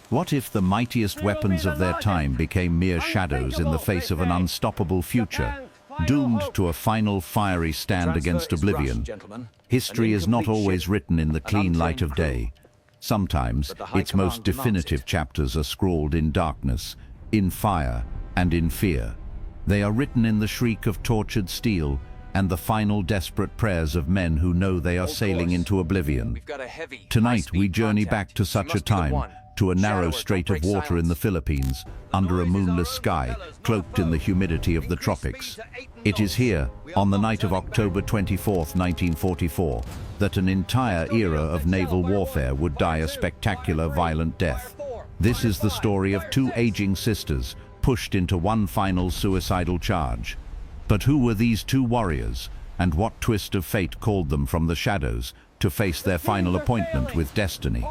What if the mightiest weapons of their time became mere shadows in the face of an unstoppable future, doomed to a final fiery stand against oblivion? History is not always written in the clean light of day. Sometimes its most definitive chapters are scrawled in darkness, in fire, and in fear. They are written in the shriek of tortured steel and the final desperate prayers of men who know they are sailing into oblivion. Tonight we journey back to such a time, to a narrow strait of water in the Philippines, under a moonless sky, cloaked in the humidity of the tropics. It is here, on the night of October 24, 1944, that an entire era of naval warfare would die a spectacular, violent death. This is the story of two aging sisters, pushed into one final suicidal charge. But who were these two warriors, and what twist of fate called them from the shadows to face their final appointment with destiny?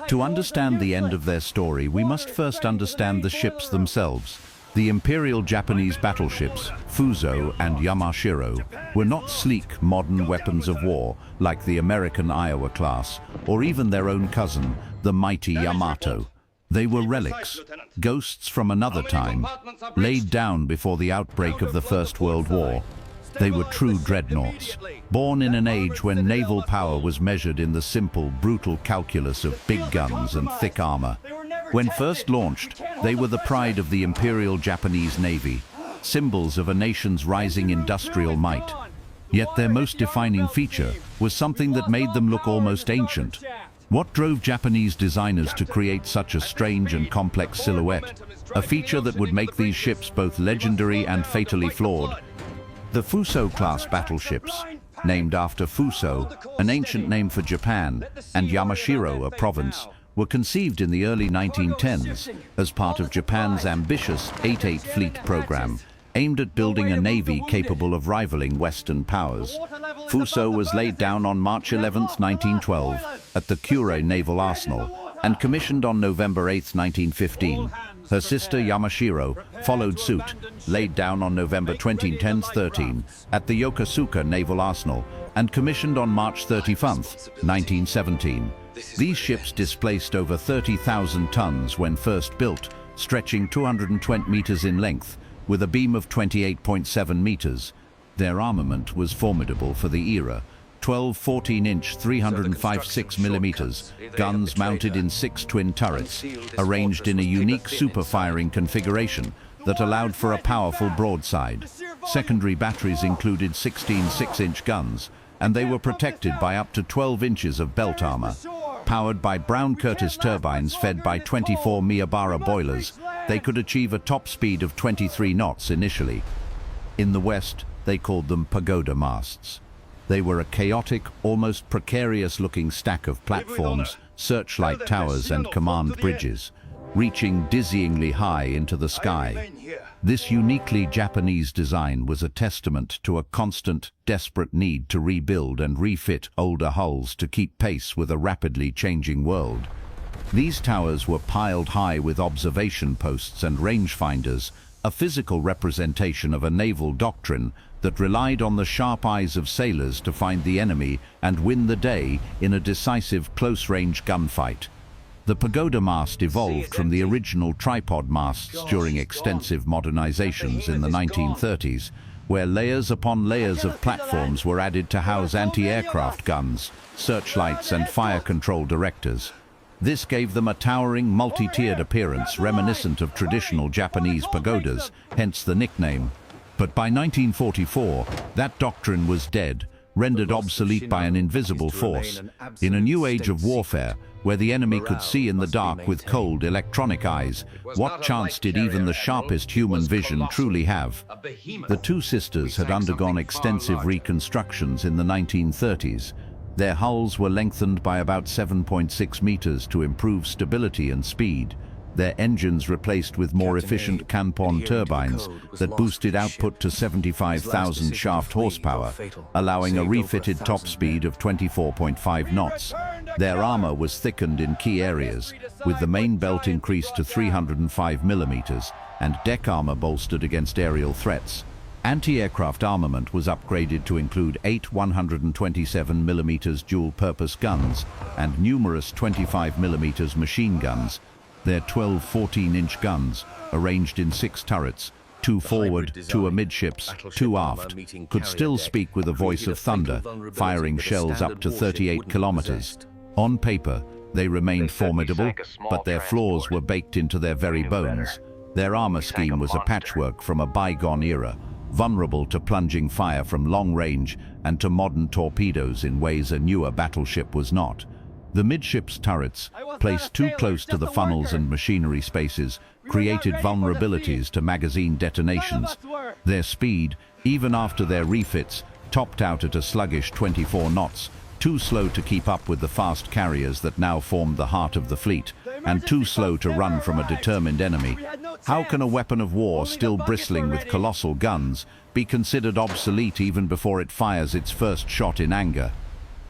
To understand the end of their story, we must first understand the ships themselves. The Imperial Japanese battleships, Fuso and Yamashiro, were not sleek, modern weapons of war like the American Iowa class, or even their own cousin, the mighty Yamato. They were relics, ghosts from another time, laid down before the outbreak of the First World War. They were true dreadnoughts, born in an age when naval power was measured in the simple, brutal calculus of big guns and thick armor. When first launched, they were the pride of the Imperial Japanese Navy, symbols of a nation's rising industrial might. Yet their most defining feature was something that made them look almost ancient. What drove Japanese designers to create such a strange and complex silhouette? A feature that would make these ships both legendary and fatally flawed. The Fuso-class battleships, named after Fuso, an ancient name for Japan, and Yamashiro, a province, were conceived in the early 1910s as part of Japan's ambitious 8-8 fleet program, aimed at building a navy capable of rivaling Western powers. Fuso was laid down on March 11, 1912, at the Kure Naval Arsenal, and commissioned on November 8, 1915. Her sister Yamashiro followed suit, laid down on November 13, at the Yokosuka Naval Arsenal, and commissioned on March 31, 1917. These ships displaced over 30,000 tons when first built, stretching 220 meters in length, with a beam of 28.7 meters. Their armament was formidable for the era. 12 14-inch 305 millimeters guns mounted in 6 twin turrets, arranged in a unique super-firing configuration that allowed for a powerful broadside. Secondary batteries included 16 6-inch guns, and they were protected by up to 12 inches of belt armor. Powered by Brown Curtis turbines fed by 24 Miyabara boilers, they could achieve a top speed of 23 knots initially. In the West, they called them pagoda masts. They were a chaotic, almost precarious-looking stack of platforms, searchlight towers and command bridges, reaching dizzyingly high into the sky. This uniquely Japanese design was a testament to a constant, desperate need to rebuild and refit older hulls to keep pace with a rapidly changing world. These towers were piled high with observation posts and rangefinders, a physical representation of a naval doctrine that relied on the sharp eyes of sailors to find the enemy and win the day in a decisive close-range gunfight. The pagoda mast evolved from the original tripod masts during extensive modernizations in the 1930s, where layers upon layers of platforms were added to house anti-aircraft guns, searchlights and fire control directors. This gave them a towering, multi-tiered appearance reminiscent of traditional Japanese pagodas, hence the nickname. But by 1944, that doctrine was dead, rendered obsolete by an invisible force. In a new age of warfare, where the enemy could see in the dark with cold, electronic eyes, what chance did even the sharpest human vision truly have? The two sisters had undergone extensive reconstructions in the 1930s. Their hulls were lengthened by about 7.6 meters to improve stability and speed. Their engines replaced with more efficient Kanpon turbines that boosted output to 75,000 shaft horsepower, allowing a refitted top speed of 24.5 knots. Their armor was thickened in key areas, with the main belt increased to 305 millimeters and deck armor bolstered against aerial threats. Anti-aircraft armament was upgraded to include 8 127mm dual-purpose guns and numerous 25mm machine guns, Their 12 14-inch guns, arranged in 6 turrets, 2 forward, 2 amidships, 2 aft, could still speak with a voice of thunder, firing shells up to 38 kilometers. On paper, they remained formidable, but their flaws were baked into their very bones. Their armor scheme was a patchwork from a bygone era, vulnerable to plunging fire from long range and to modern torpedoes in ways a newer battleship was not. The midships turrets, placed too close to the funnels and machinery spaces, created vulnerabilities to magazine detonations. Their speed, even after their refits, topped out at a sluggish 24 knots, too slow to keep up with the fast carriers that now formed the heart of the fleet, and too slow to run from a determined enemy. How can a weapon of war still bristling with colossal guns be considered obsolete even before it fires its first shot in anger?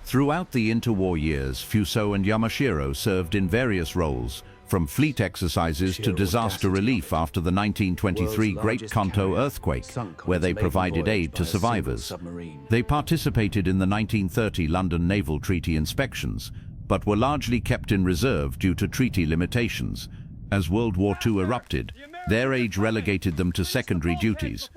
Throughout the interwar years, Fuso and Yamashiro served in various roles, from fleet exercises to disaster relief after the 1923 Great Kanto earthquake, where they provided aid to survivors. They participated in the 1930 London Naval Treaty inspections, but were largely kept in reserve due to treaty limitations. As World War II erupted, their age relegated them to secondary duties.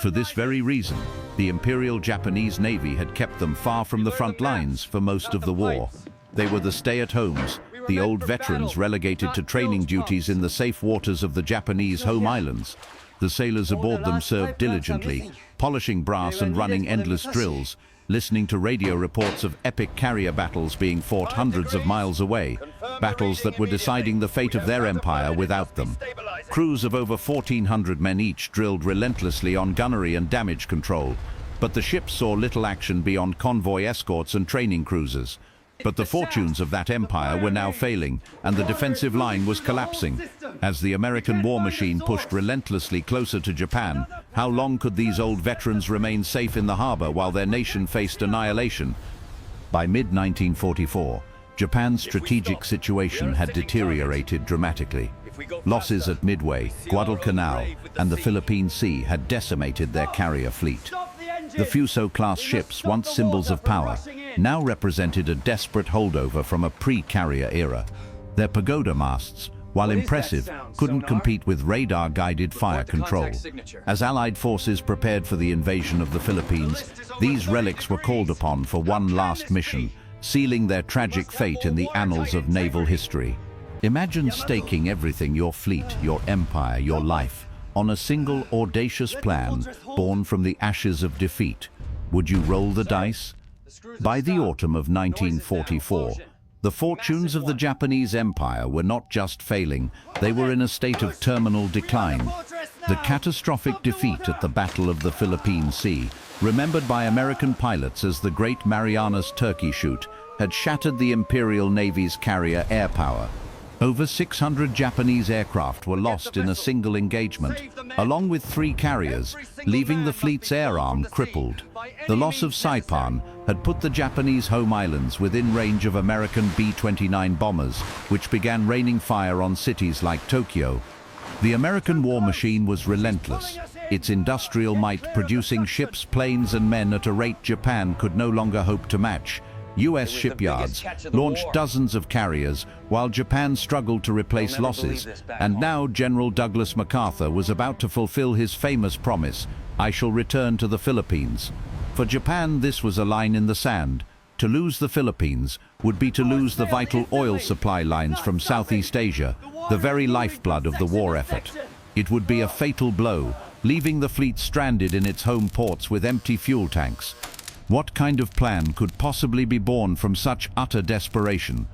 For this very reason, the Imperial Japanese Navy had kept them far from the front lines for most of the war. They were the stay-at-homes, the old veterans relegated to training duties in the safe waters of the Japanese home islands. The sailors aboard them served diligently, polishing brass and running endless drills, listening to radio reports of epic carrier battles being fought hundreds of miles away, battles that were deciding the fate of their empire without them. Crews of over 1,400 men each drilled relentlessly on gunnery and damage control, but the ships saw little action beyond convoy escorts and training cruisers. But the fortunes of that empire were now failing, and the defensive line was collapsing. As the American war machine pushed relentlessly closer to Japan, how long could these old veterans remain safe in the harbor while their nation faced annihilation? By mid-1944, Japan's strategic situation had deteriorated dramatically. Losses at Midway, Guadalcanal, and the Philippine Sea had decimated their carrier fleet. The Fuso-class ships, once symbols of power, now represented a desperate holdover from a pre-carrier era. Their pagoda masts, while impressive, couldn't compete with radar-guided fire control. As Allied forces prepared for the invasion of the Philippines, these relics were called upon for one last mission, sealing their tragic fate in the annals of naval history. Imagine staking everything, your fleet, your empire, your life, on a single audacious plan born from the ashes of defeat. Would you roll the dice? By the autumn of 1944, the fortunes of the Japanese Empire were not just failing, they were in a state of terminal decline. The catastrophic defeat at the Battle of the Philippine Sea, remembered by American pilots as the Great Marianas Turkey Shoot, had shattered the Imperial Navy's carrier air power. Over 600 Japanese aircraft were lost in a single engagement, along with 3 carriers, leaving the fleet's air arm crippled. The loss of Saipan had put the Japanese home islands within range of American B-29 bombers, which began raining fire on cities like Tokyo. The American war machine was relentless, its industrial might producing ships, planes, and men at a rate Japan could no longer hope to match. US shipyards launched dozens of carriers while Japan struggled to replace losses, and now General Douglas MacArthur was about to fulfill his famous promise, "I shall return to the Philippines." For Japan, this was a line in the sand. To lose the Philippines would be to lose the vital oil supply lines from Southeast Asia, the very lifeblood of the war effort. It would be a fatal blow, leaving the fleet stranded in its home ports with empty fuel tanks. What kind of plan could possibly be born from such utter desperation?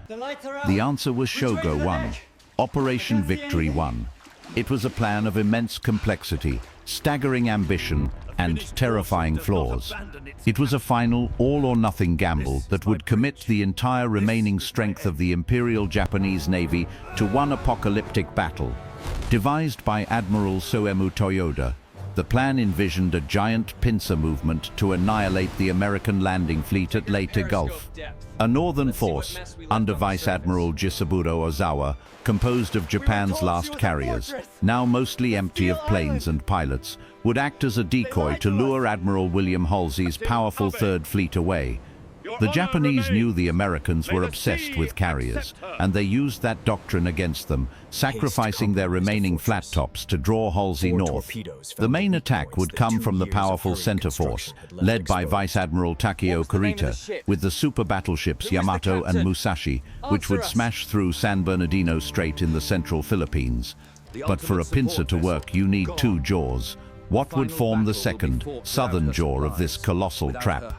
The answer was Shogo 1, Operation Victory 1. It was a plan of immense complexity, staggering ambition, and terrifying flaws. It was a final, all-or-nothing gamble that would commit the entire remaining strength of the Imperial Japanese Navy to one apocalyptic battle. Devised by Admiral Soemu Toyoda, the plan envisioned a giant pincer movement to annihilate the American landing fleet at Leyte Gulf. A northern force, under Vice Admiral Jisaburo Ozawa, composed of Japan's last carriers, now mostly empty of planes and pilots, would act as a decoy to lure Admiral William Halsey's powerful Third Fleet away. The Japanese knew the Americans were obsessed with carriers, and they used that doctrine against them, sacrificing their remaining flat tops to draw Halsey north. The main attack would come from the powerful center force, led by Vice Admiral Takeo Kurita, with the super battleships Yamato and Musashi, which would smash through San Bernardino Strait in the central Philippines. But for a pincer to work, you need two jaws. What would form the second, southern jaw of this colossal trap?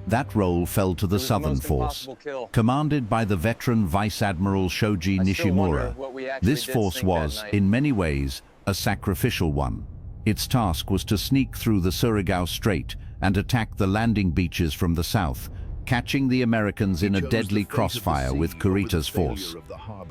That role fell to the Southern Force, commanded by the veteran Vice Admiral Shoji Nishimura. This force was, in many ways, a sacrificial one. Its task was to sneak through the Surigao Strait and attack the landing beaches from the south, catching the Americans in a deadly crossfire with Kurita's force.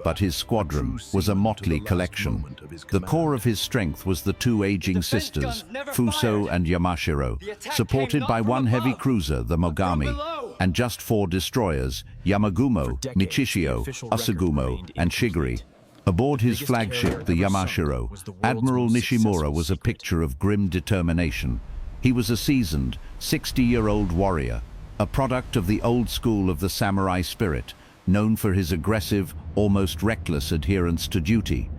But his squadron was a motley collection. The core of his strength was the two aging sisters, Fuso and Yamashiro, supported by one heavy cruiser, the Mogami, and just 4 destroyers, Yamagumo, Michishio, Asugumo, and Shigiri. Aboard his flagship, the Yamashiro, Admiral Nishimura was a picture of grim determination. He was a seasoned, 60-year-old warrior, a product of the old school of the samurai spirit, known for his aggressive, almost reckless adherence to duty.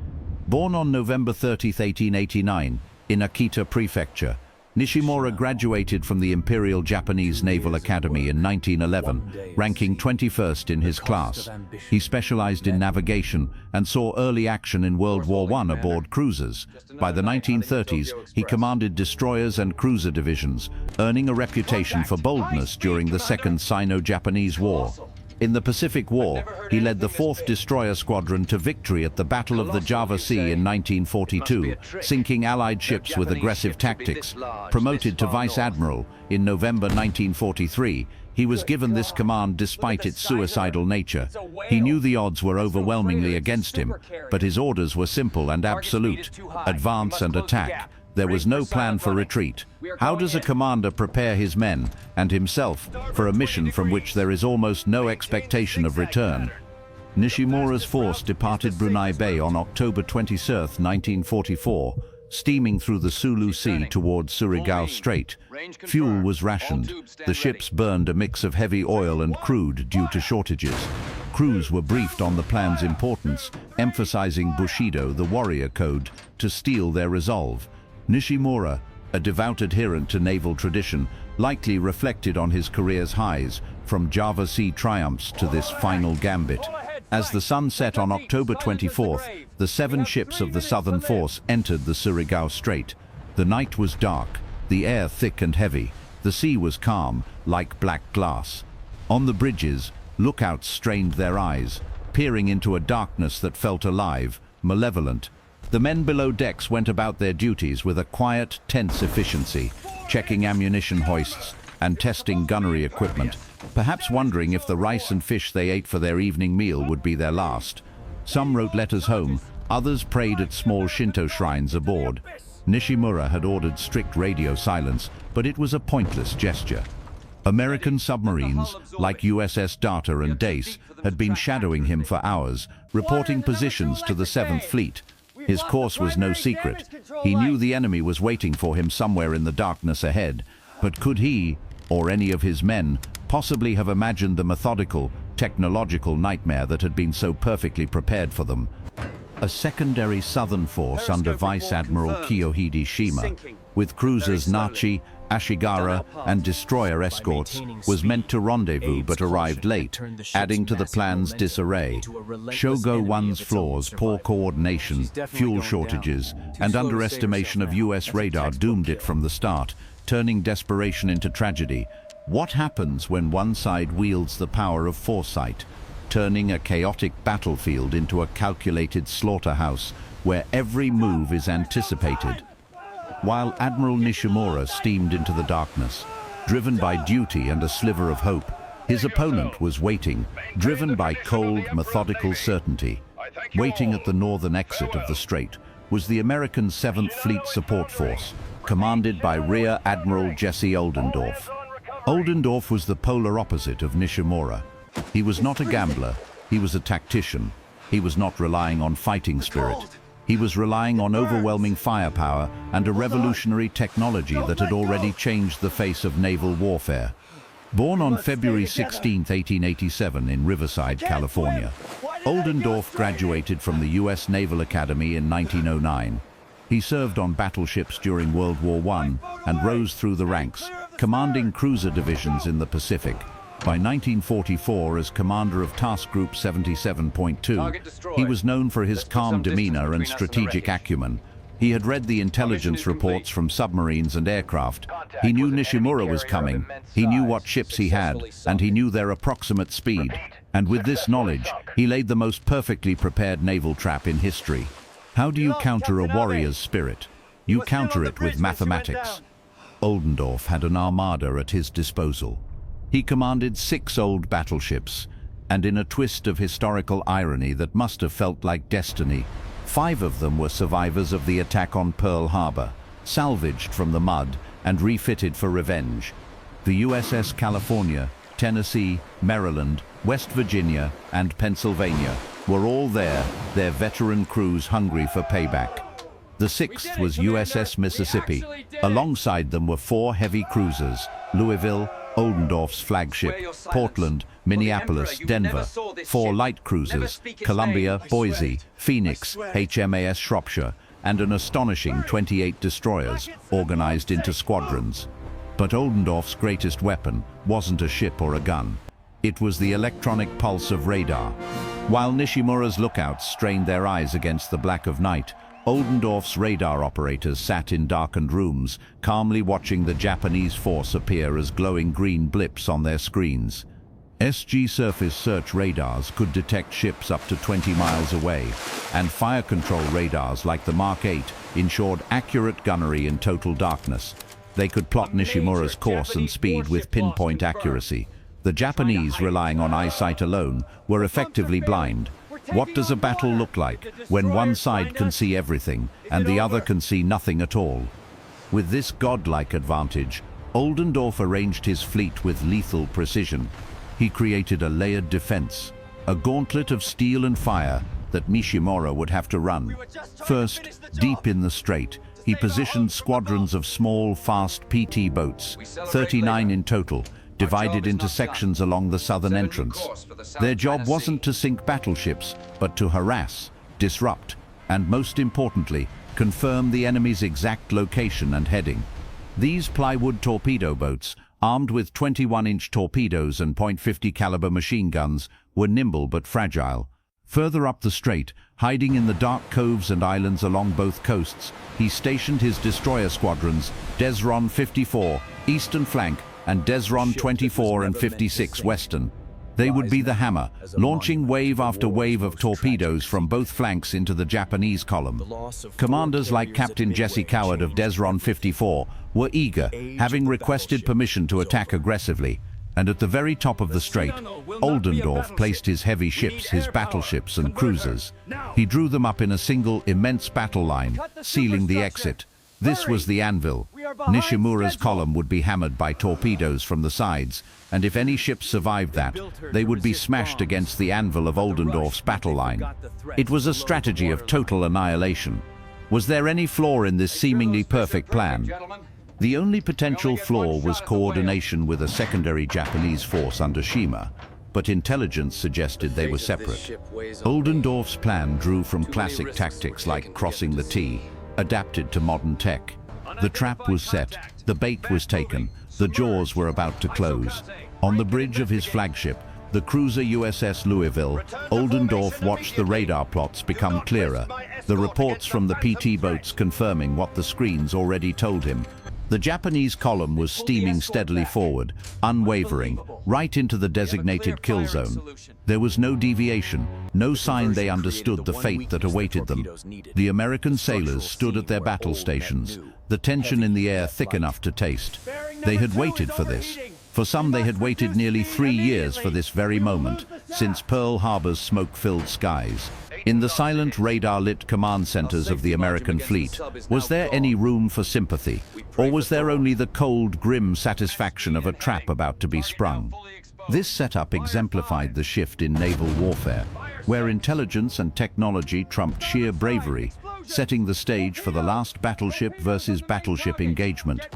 Born on November 30, 1889, in Akita Prefecture, Nishimura graduated from the Imperial Japanese Naval Academy in 1911, ranking 21st in his class. He specialized in navigation and saw early action in World War I aboard cruisers. By the 1930s, he commanded destroyers and cruiser divisions, earning a reputation for boldness during the Second Sino-Japanese War. In the Pacific War, he led the 4th Destroyer Squadron to victory at the Battle of the Java Sea in 1942, sinking Allied ships with aggressive tactics. Promoted to Vice Admiral in November 1943, he was given this command despite its suicidal nature. He knew the odds were overwhelmingly against him, but his orders were simple and absolute: advance and attack. There was no plan for retreat. How does a commander prepare his men and himself for a mission from which there is almost no expectation of return? Nishimura's force departed Brunei Bay on October 23, 1944, steaming through the Sulu Sea towards Surigao Strait. Fuel was rationed. The ships burned a mix of heavy oil and crude due to shortages. Crews were briefed on the plan's importance, emphasizing Bushido, the warrior code, to steel their resolve. Nishimura, a devout adherent to naval tradition, likely reflected on his career's highs, from Java Sea triumphs to this final gambit. As the sun set on October 24th, the 7 ships of the Southern Force entered the Surigao Strait. The night was dark, the air thick and heavy. The sea was calm, like black glass. On the bridges, lookouts strained their eyes, peering into a darkness that felt alive, malevolent. The men below decks went about their duties with a quiet, tense efficiency, checking ammunition hoists and testing gunnery equipment, perhaps wondering if the rice and fish they ate for their evening meal would be their last. Some wrote letters home, others prayed at small Shinto shrines aboard. Nishimura had ordered strict radio silence, but it was a pointless gesture. American submarines, like USS Data and Dace, had been shadowing him for hours, reporting positions to the 7th Fleet. His course was no secret. He knew the enemy was waiting for him somewhere in the darkness ahead. But could he, or any of his men, possibly have imagined the methodical, technological nightmare that had been so perfectly prepared for them? A secondary southern force under Vice Admiral Kiyohide Shima, with cruisers Nachi, Ashigara, and destroyer escorts, was meant to rendezvous but arrived late, adding to the plan's disarray. Shogo 1's flaws, poor coordination, fuel shortages, and underestimation of US radar doomed it from the start, turning desperation into tragedy. What happens when one side wields the power of foresight, turning a chaotic battlefield into a calculated slaughterhouse where every move is anticipated? While Admiral Nishimura steamed into the darkness, driven by duty and a sliver of hope, his opponent was waiting, driven by cold, methodical certainty. Waiting at the northern exit of the strait was the American 7th Fleet Support Force, commanded by Rear Admiral Jesse Oldendorf. Oldendorf was the polar opposite of Nishimura. He was not a gambler, he was a tactician. He was not relying on fighting spirit. He was relying on overwhelming firepower and a revolutionary technology that had already changed the face of naval warfare. Born on February 16, 1887 in Riverside, California, Oldendorf graduated from the US Naval Academy in 1909. He served on battleships during World War I and rose through the ranks, commanding cruiser divisions in the Pacific. By 1944, as commander of Task Group 77.2, he was known for his calm demeanor and strategic acumen. He had read the intelligence reports from submarines and aircraft. He knew Nishimura was coming. He knew what ships he had, and he knew their approximate speed. And with this knowledge, he laid the most perfectly prepared naval trap in history. How do you counter a warrior's spirit? You counter it with mathematics. Oldendorf had an armada at his disposal. He commanded 6 old battleships, and in a twist of historical irony that must have felt like destiny, 5 of them were survivors of the attack on Pearl Harbor, salvaged from the mud and refitted for revenge. The USS California, Tennessee, Maryland, West Virginia, and Pennsylvania were all there, their veteran crews hungry for payback. The 6th was USS Mississippi. Alongside them were 4 heavy cruisers, Louisville, Oldendorf's flagship, Portland, Minneapolis, Denver, 4 light cruisers, Columbia, Boise, Phoenix, HMAS Shropshire, and an astonishing 28 destroyers, organized into squadrons. But Oldendorf's greatest weapon wasn't a ship or a gun. It was the electronic pulse of radar. While Nishimura's lookouts strained their eyes against the black of night, Oldendorf's radar operators sat in darkened rooms, calmly watching the Japanese force appear as glowing green blips on their screens. SG surface search radars could detect ships up to 20 miles away, and fire control radars like the Mark 8 ensured accurate gunnery in total darkness. They could plot Nishimura's course and speed with pinpoint accuracy. The Japanese, relying on eyesight alone, were effectively blind. What does a battle look like when one side can see everything and the other can see nothing at all? With this godlike advantage, Oldendorf arranged his fleet with lethal precision. He created a layered defense, a gauntlet of steel and fire that Nishimura would have to run. First, deep in the strait, he positioned squadrons of small, fast PT boats, 39 in total, divided into sections along the southern entrance. Their job wasn't to sink battleships, but to harass, disrupt, and most importantly, confirm the enemy's exact location and heading. These plywood torpedo boats, armed with 21-inch torpedoes and .50 caliber machine guns, were nimble but fragile. Further up the strait, hiding in the dark coves and islands along both coasts, he stationed his destroyer squadrons, Desron 54, eastern flank, and Desron 24 and 56 western. They would be the hammer, launching wave after wave of torpedoes from both flanks into the Japanese column. Commanders like Captain Jesse Coward of Desron 54 were eager, having requested permission to attack aggressively. And at the very top of the strait, Oldendorf placed his heavy ships, his battleships and cruisers. He drew them up in a single immense battle line, sealing the exit. This was the anvil. Nishimura's column would be hammered by torpedoes from the sides, and if any ships survived that, they would be smashed against the anvil of Oldendorf's battle line. It was a strategy of total annihilation. Was there any flaw in this seemingly perfect plan? The only potential flaw was coordination with a secondary Japanese force under Shima, but intelligence suggested they were separate. Oldendorf's plan drew from classic tactics like crossing the T, adapted to modern tech. The trap was set, the bait was taken, the jaws were about to close. On the bridge of his flagship, the cruiser USS Louisville, Oldendorf watched the radar plots become clearer, the reports from the PT boats confirming what the screens already told him. The Japanese column was steaming steadily forward, unwavering, right into the designated kill zone. There was no deviation, no sign they understood the fate that awaited them. The American sailors stood at their battle stations, the tension in the air thick enough to taste. They had waited for this. For some, they had waited nearly 3 years for this very moment, since Pearl Harbor's smoke-filled skies. In the silent radar-lit command centers of the American fleet, was there any room for sympathy? Or was there only the cold, grim satisfaction of a trap about to be sprung? This setup exemplified the shift in naval warfare, where intelligence and technology trumped sheer bravery, setting the stage for the last battleship versus battleship engagement.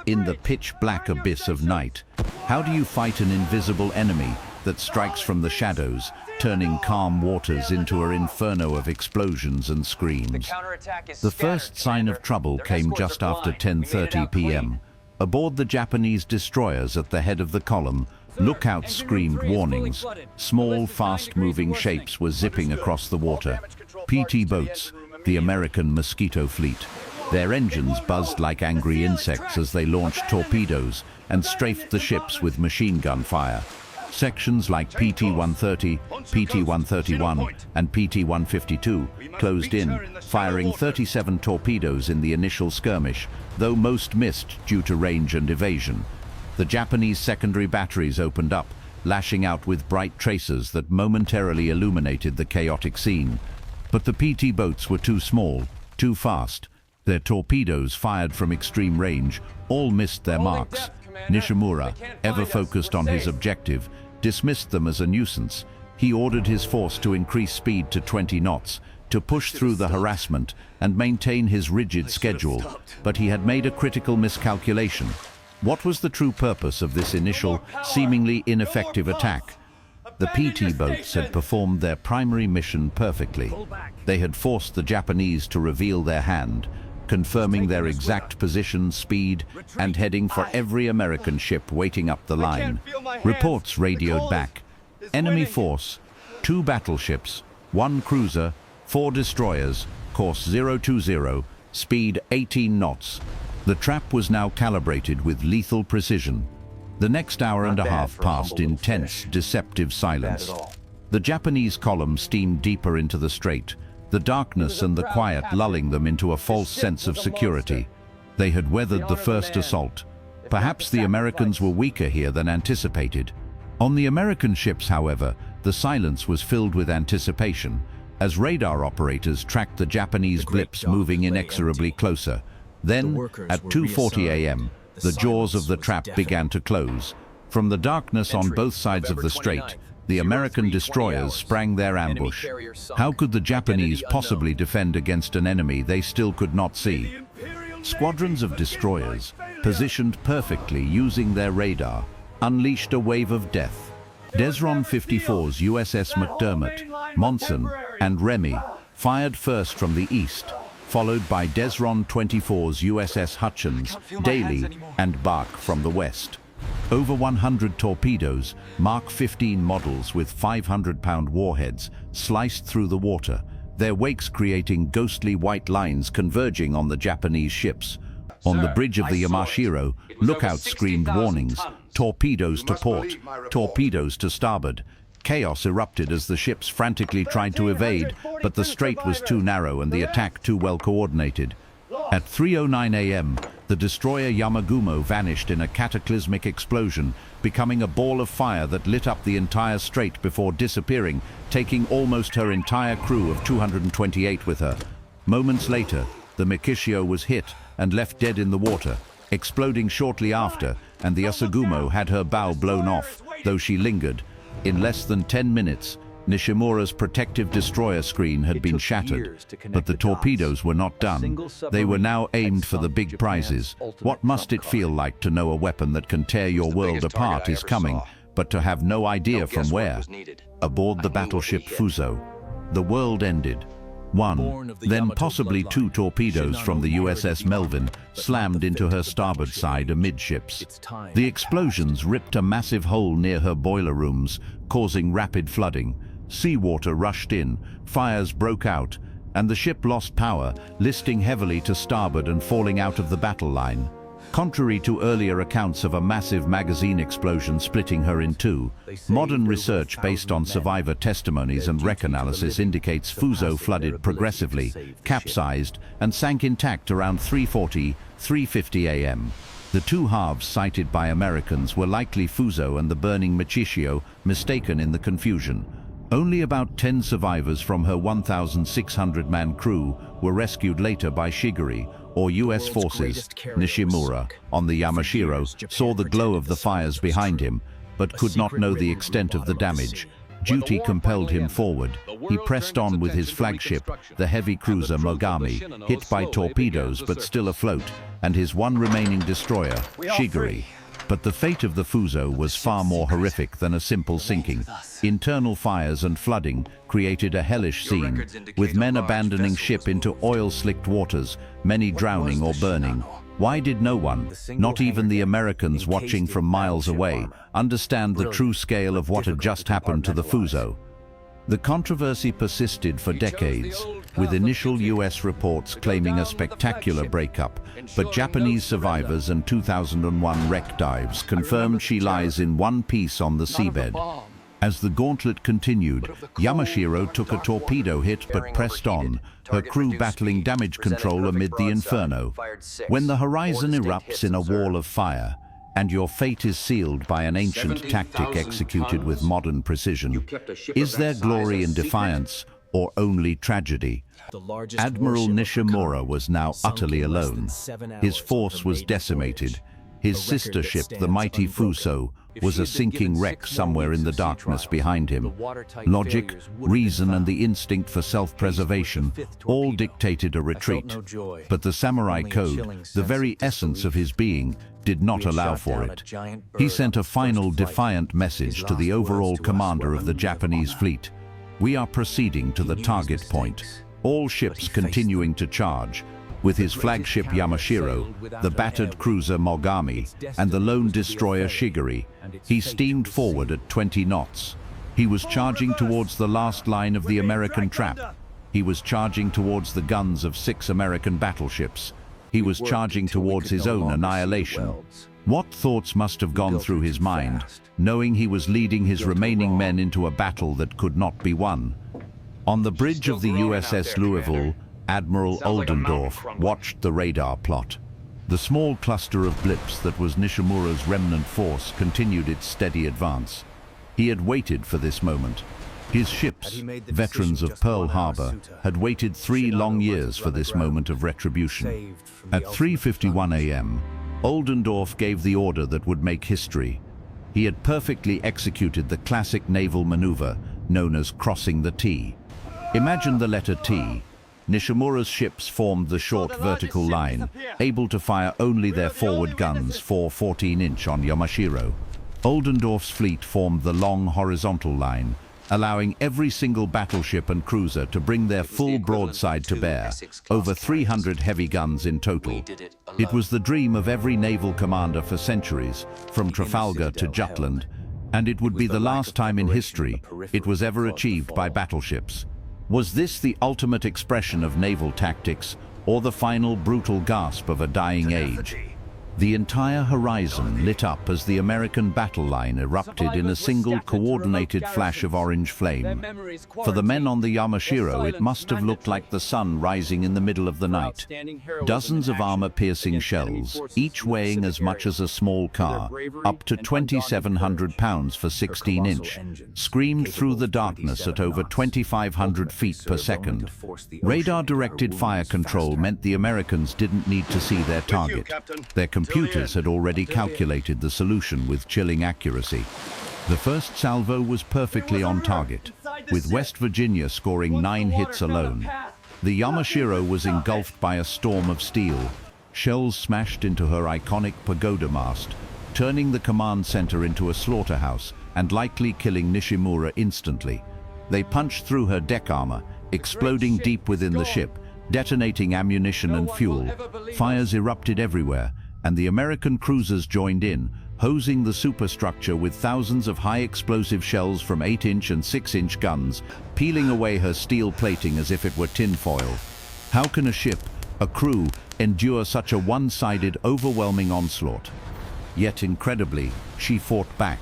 In the pitch-black abyss of night, how do you fight an invisible enemy that strikes from the shadows, turning calm waters into an inferno of explosions and screams? The first sign of trouble came just after 10:30 p.m. Aboard the Japanese destroyers at the head of the column, lookouts screamed warnings. Small, fast-moving shapes were zipping across the water. PT boats, the American Mosquito fleet. Their engines buzzed like angry insects as they launched torpedoes and strafed the ships with machine gun fire. Sections like PT-130, PT-131 and PT-152 closed in, firing 37 torpedoes in the initial skirmish, though most missed due to range and evasion. The Japanese secondary batteries opened up, lashing out with bright tracers that momentarily illuminated the chaotic scene. But the PT boats were too small, too fast. Their torpedoes, fired from extreme range, all missed their marks. Nishimura, ever focused on his objective, dismissed them as a nuisance. He ordered his force to increase speed to 20 knots, to push through the harassment and maintain his rigid schedule, but he had made a critical miscalculation. What was the true purpose of this initial, seemingly ineffective attack? The PT boats had performed their primary mission perfectly. They had forced the Japanese to reveal their hand, confirming their exact position, speed, and heading for every American ship waiting up the line. Reports radioed back. Enemy force, 2 battleships, 1 cruiser, 4 destroyers, course 020, speed 18 knots. The trap was now calibrated with lethal precision. The next hour and a half passed in tense, deceptive silence. The Japanese column steamed deeper into the strait, the darkness and the quiet lulling them into a false sense of security. They had weathered the first assault. Perhaps the Americans were weaker here than anticipated. On the American ships, however, the silence was filled with anticipation, as radar operators tracked the Japanese blips moving inexorably closer. Then, at 2:40 a.m., the jaws of the trap began to close. From the darkness on both sides of the strait, the American destroyers sprang their ambush. How could the Japanese possibly defend against an enemy they still could not see? Squadrons of destroyers, positioned perfectly using their radar, unleashed a wave of death. Desron 54's USS McDermott, Monson, and Remy fired first from the east, followed by Desron 24's USS Hutchins, Daly, and Bach from the west. Over 100 torpedoes, Mark 15 models with 500-pound warheads, sliced through the water, their wakes creating ghostly white lines converging on the Japanese ships. On the bridge of the Yamashiro, lookouts screamed warnings, torpedoes to port, torpedoes to starboard. Chaos erupted as the ships frantically tried to evade, but the strait was too narrow and the attack too well coordinated. At 3:09 a.m., the destroyer Yamagumo vanished in a cataclysmic explosion, becoming a ball of fire that lit up the entire strait before disappearing, taking almost her entire crew of 228 with her. Moments later, the Mikishio was hit and left dead in the water, exploding shortly after, and the Yasugumo had her bow blown off, though she lingered. In less than 10 minutes, Nishimura's protective destroyer screen had been shattered, but the torpedoes were not done. They were now aimed for the big prizes. What must it feel like to know a weapon that can tear your world apart is coming, but to have no idea from where? Aboard the battleship Fuso, the world ended. 1, then possibly 2 torpedoes from the USS Melvin slammed into her starboard side amidships. The explosions ripped a massive hole near her boiler rooms, causing rapid flooding. Seawater rushed in, fires broke out, and the ship lost power, listing heavily to starboard and falling out of the battle line. Contrary to earlier accounts of a massive magazine explosion splitting her in 2, modern research based on survivor testimonies and wreck analysis indicates Fuso flooded progressively, capsized, and sank intact around 3:40, 3:50 a.m. The 2 halves cited by Americans were likely Fuso and the burning Michishio, mistaken in the confusion. Only about 10 survivors from her 1,600-man crew were rescued later by Shigeri, or US forces. Nishimura, on the Yamashiro, saw the glow of the fires behind him, but could not know the extent of the damage. Duty compelled him forward. He pressed on with his flagship, the heavy cruiser Mogami, hit by torpedoes but still afloat. and his one remaining destroyer, Shigeri. But the fate of the Fuso was far more horrific than a simple sinking. Internal fires and flooding created a hellish scene, with men abandoning ship into oil-slicked waters, many drowning or burning. Why did no one, not even the Americans watching from miles away, understand the true scale of what had just happened to the Fuso? The controversy persisted for decades, with initial US reports claiming a spectacular breakup, but Japanese survivors and 2001 wreck dives confirmed she lies in one piece on the seabed. As the gauntlet continued, Yamashiro took a torpedo hit but pressed on, her crew battling damage control amid the inferno. When the horizon erupts in a wall of fire, and your fate is sealed by an ancient tactic executed with modern precision, is there glory in defiance or only tragedy? Admiral Nishimura was now utterly alone. His force was decimated. His sister ship, the mighty Fuso, was a sinking wreck somewhere in the darkness behind him. Logic, reason, and the instinct for self-preservation all dictated a retreat. But the samurai code, the very essence of his being, did not allow for it. He sent a final defiant message to the overall commander of the Japanese fleet. We are proceeding to the target point. All ships continuing to charge, with his flagship Yamashiro, the battered cruiser Mogami, and the lone destroyer Shigeri. He steamed forward at 20 knots. He was charging towards the last line of the American trap. He was charging towards the guns of 6 American battleships. He was charging towards his own annihilation. What thoughts must have gone through his mind, knowing he was leading his remaining men into a battle that could not be won? On the bridge of the USS Louisville, Admiral Oldendorf watched the radar plot. The small cluster of blips that was Nishimura's remnant force continued its steady advance. He had waited for this moment. His ships, veterans of Pearl Harbor, had waited 3 long years for this moment of retribution. At 3:51 a.m., Oldendorf gave the order that would make history. He had perfectly executed the classic naval maneuver known as crossing the T. Imagine the letter T. Nishimura's ships formed the short vertical line, able to fire only their forward guns 14-inch on Yamashiro. Oldendorf's fleet formed the long horizontal line, allowing every single battleship and cruiser to bring their full broadside to bear, over 300 heavy guns in total. It was the dream of every naval commander for centuries, from Trafalgar to Jutland, and it would be the last time in history it was ever achieved by battleships. Was this the ultimate expression of naval tactics, or the final brutal gasp of a dying age? The entire horizon lit up as the American battle line erupted in a single coordinated flash of orange flame. For the men on the Yamashiro, it must have looked like the sun rising in the middle of the night. Dozens of armor-piercing shells, each weighing as much as a small car, up to 2,700 pounds for 16-inch, screamed through the darkness at over 2,500 feet per second. Radar-directed fire control meant the Americans didn't need to see their target. Their computers had already calculated the solution with chilling accuracy. The first salvo was perfectly on target, with West Virginia scoring 9 hits alone. The Yamashiro was engulfed by a storm of steel. Shells smashed into her iconic pagoda mast, turning the command center into a slaughterhouse and likely killing Nishimura instantly. They punched through her deck armor, exploding deep within the ship, detonating ammunition and fuel. Fires erupted everywhere, and the American cruisers joined in, hosing the superstructure with thousands of high-explosive shells from 8-inch and 6-inch guns, peeling away her steel plating as if it were tinfoil. How can a ship, a crew, endure such a one-sided, overwhelming onslaught? Yet incredibly, she fought back.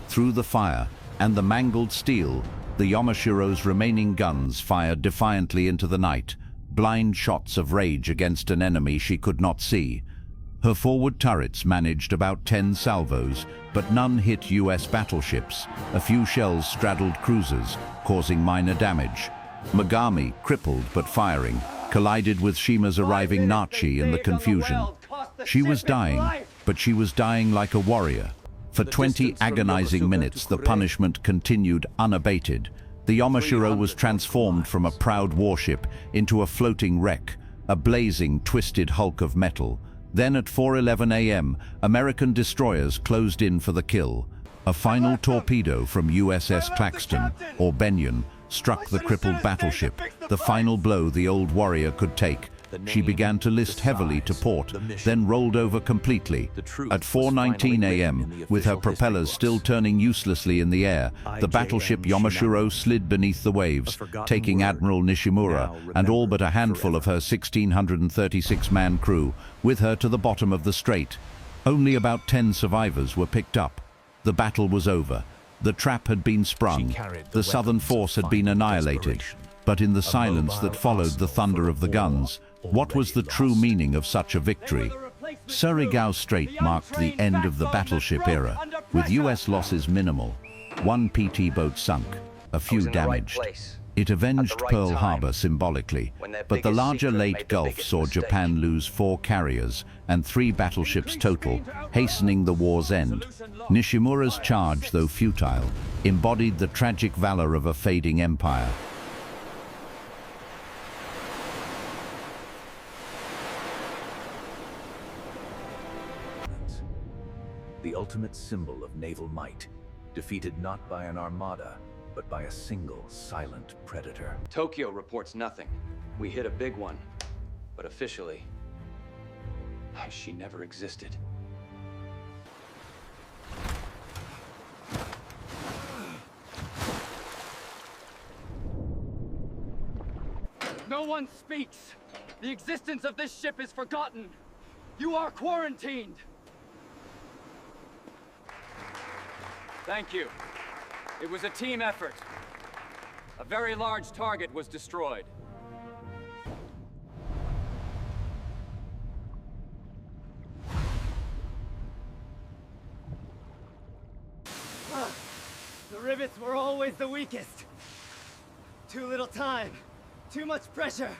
Through the fire and the mangled steel, the Yamashiro's remaining guns fired defiantly into the night, blind shots of rage against an enemy she could not see. Her forward turrets managed about 10 salvos, but none hit US battleships. A few shells straddled cruisers, causing minor damage. Mogami, crippled but firing, collided with Shima's arriving Nachi in the confusion. She was dying, but she was dying like a warrior. For 20 agonizing minutes, the punishment continued unabated. The Yamashiro was transformed from a proud warship into a floating wreck, a blazing, twisted hulk of metal. Then at 4:11 a.m., American destroyers closed in for the kill. A final torpedo from USS Claxton, or Benyon, struck the crippled battleship, the final blow the old warrior could take. She began to list heavily to port, then rolled over completely. At 4:19 a.m., with her propellers still turning uselessly in the air, the battleship Yamashiro slid beneath the waves, taking Admiral Nishimura and all but a handful of her 1,636-man crew with her to the bottom of the strait. Only about 10 survivors were picked up. The battle was over. The trap had been sprung. The Southern force had been annihilated. But in the silence that followed the thunder of the guns, what was the true meaning of such a victory? Surigao Strait marked the end of the battleship era, with US losses minimal. 1 PT boat sunk, a few damaged. It avenged Pearl Harbor symbolically, but the larger Leyte Gulf saw Japan lose 4 carriers and 3 battleships total, hastening the war's end. Nishimura's charge, though futile, embodied the tragic valor of a fading empire. The ultimate symbol of naval might, defeated not by an armada, but by a single silent predator. Tokyo reports nothing. We hit a big one, but officially, she never existed. No one speaks. The existence of this ship is forgotten. You are quarantined. Thank you. It was a team effort. A very large target was destroyed. The rivets were always the weakest. Too little time. Too much pressure.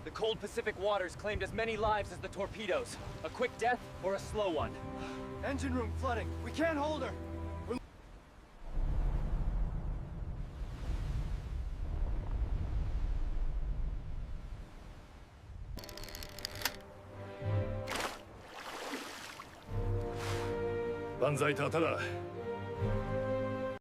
The cold Pacific waters claimed as many lives as the torpedoes. A quick death or a slow one. Engine room flooding. We can't hold her. Banzai Tatara.